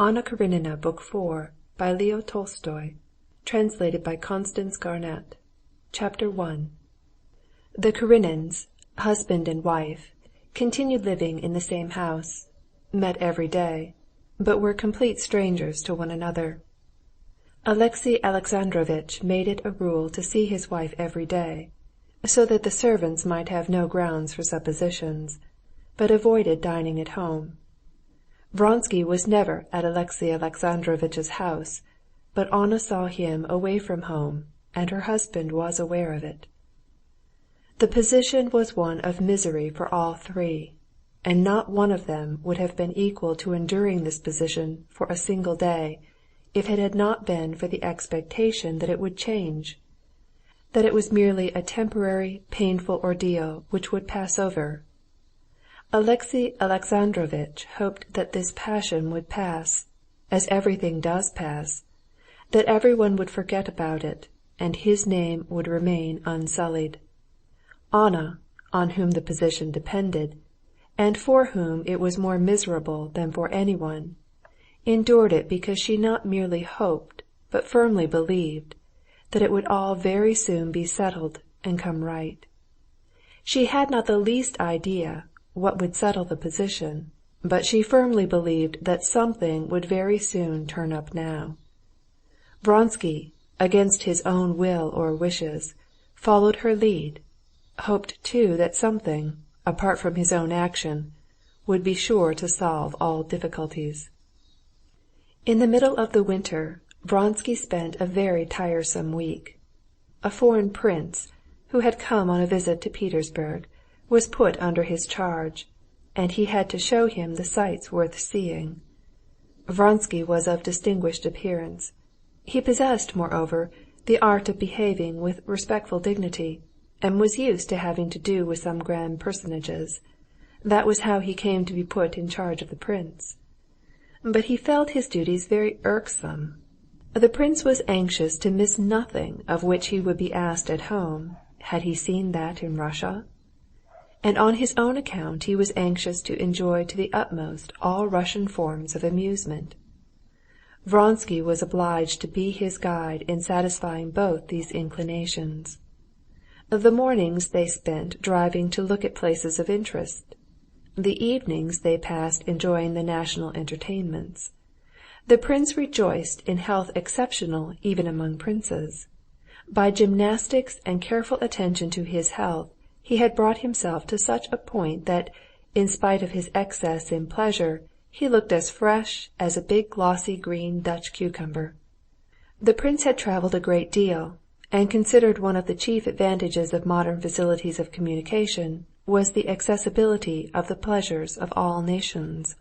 Anna Karenina, Book 4, by Leo Tolstoy, translated by Constance Garnett. Chapter 1. The Karenins, husband and wife, continued living in the same house, met every day, but were complete strangers to one another. Alexey Alexandrovitch made it a rule to see his wife every day, so that the servants might have no grounds for suppositions, but avoided dining at home. Vronsky was never at Alexey Alexandrovitch's house, but Anna saw him away from home, and her husband was aware of it. The position was one of misery for all three, and not one of them would have been equal to enduring this position for a single day if it had not been for the expectation that it would change, that it was merely a temporary, painful ordeal which would pass over. Alexey Alexandrovitch hoped that this passion would pass, as everything does pass, that everyone would forget about it, and his name would remain unsullied. Anna, on whom the position depended, and for whom it was more miserable than for anyone, endured it because she not merely hoped, but firmly believed, that it would all very soon be settled and come right. She had not the least idea what would settle the position, but she firmly believed that something would very soon turn up now. Vronsky, against his own will or wishes, followed her lead, hoped too that something, apart from his own action, would be sure to solve all difficulties. In the middle of the winter, Vronsky spent a very tiresome week. A foreign prince, who had come on a visit to Petersburg, was put under his charge, and he had to show him the sights worth seeing. Vronsky was of distinguished appearance. He possessed, moreover, the art of behaving with respectful dignity, and was used to having to do with some grand personages. That was how he came to be put in charge of the prince. But he felt his duties very irksome. The prince was anxious to miss nothing of which he would be asked at home, had he seen that in Russia. And on his own account he was anxious to enjoy to the utmost all Russian forms of amusement. Vronsky was obliged to be his guide in satisfying both these inclinations. The mornings they spent driving to look at places of interest. The evenings they passed enjoying the national entertainments. The prince rejoiced in health exceptional even among princes. By gymnastics and careful attention to his health, he had brought himself to such a point that, in spite of his excess in pleasure, he looked as fresh as a big glossy green Dutch cucumber. The prince had traveled a great deal, and considered one of the chief advantages of modern facilities of communication was the accessibility of the pleasures of all nations.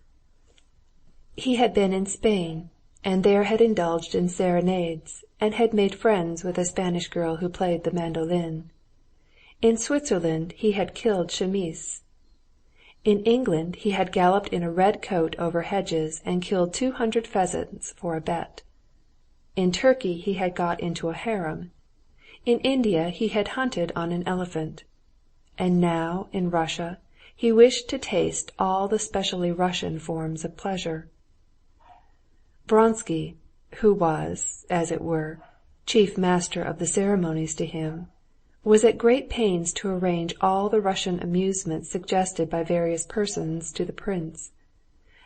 He had been in Spain, and there had indulged in serenades, and had made friends with a Spanish girl who played the mandolin. In Switzerland he had killed chamois. In England he had galloped in a red coat over hedges and killed 200 pheasants for a bet. In Turkey he had got into a harem. In India he had hunted on an elephant. And now in Russia he wished to taste all the specially Russian forms of pleasure. Vronsky, who was, as it were, chief master of the ceremonies to him, was at great pains to arrange all the Russian amusements suggested by various persons to the prince.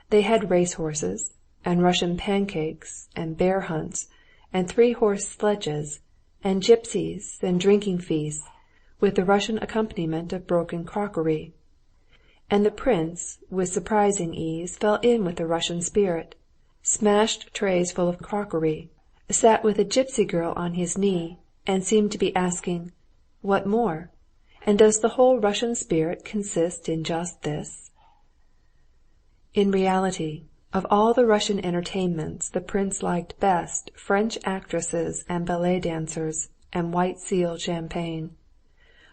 They had race-horses, and Russian pancakes, and bear hunts, and three-horse sledges, and gypsies, and drinking feasts, with the Russian accompaniment of broken crockery. And the prince, with surprising ease, fell in with the Russian spirit, smashed trays full of crockery, sat with a gypsy girl on his knee, and seemed to be asking, "What more? And does the whole Russian spirit consist in just this?" In reality, of all the Russian entertainments the prince liked best French actresses and ballet dancers and white seal champagne.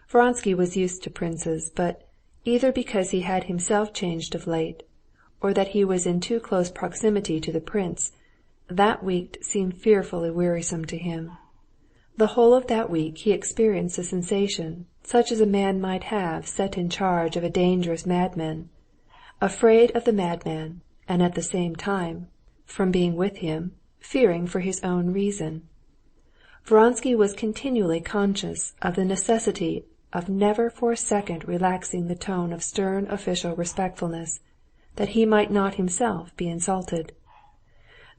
Vronsky was used to princes, but, either because he had himself changed of late, or that he was in too close proximity to the prince, that week seemed fearfully wearisome to him. The whole of that week he experienced a sensation such as a man might have set in charge of a dangerous madman, afraid of the madman, and at the same time from being with him, fearing for his own reason. Vronsky was continually conscious of the necessity of never for a second relaxing the tone of stern official respectfulness, that he might not himself be insulted.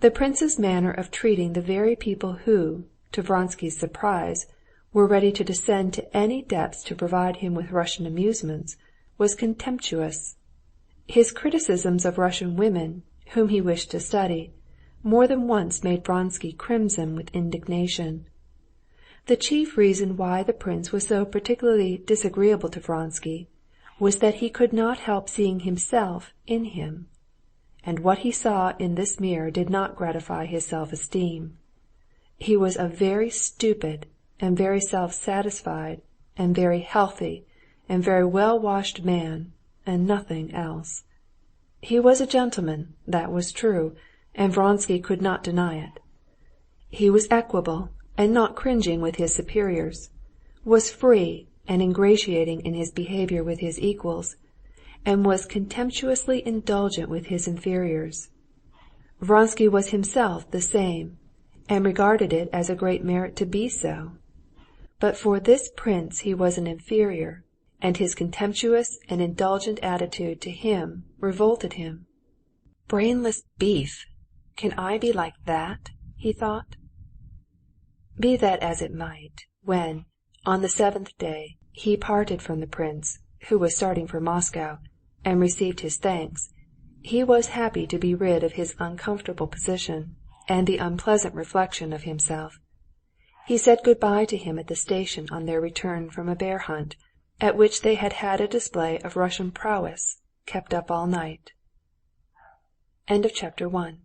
The prince's manner of treating the very people who, to Vronsky's surprise, were ready to descend to any depths to provide him with Russian amusements, was contemptuous. His criticisms of Russian women, whom he wished to study, more than once made Vronsky crimson with indignation. The chief reason why the prince was so particularly disagreeable to Vronsky was that he could not help seeing himself in him, and what he saw in this mirror did not gratify his self-esteem. He was a very stupid and very self-satisfied and very healthy and very well-washed man, and nothing else. He was a gentleman, that was true, and Vronsky could not deny it. He was equable and not cringing with his superiors, was free and ingratiating in his behavior with his equals, and was contemptuously indulgent with his inferiors. Vronsky was himself the same, and regarded it as a great merit to be so. But for this prince he was an inferior, and his contemptuous and indulgent attitude to him revolted him. "Brainless beef! Can I be like that?" he thought. Be that as it might, when, on the 7th day, he parted from the prince, who was starting for Moscow, and received his thanks, he was happy to be rid of his uncomfortable position and the unpleasant reflection of himself. He said good-bye to him at the station on their return from a bear hunt, at which they had had a display of Russian prowess kept up all night. Chapter 2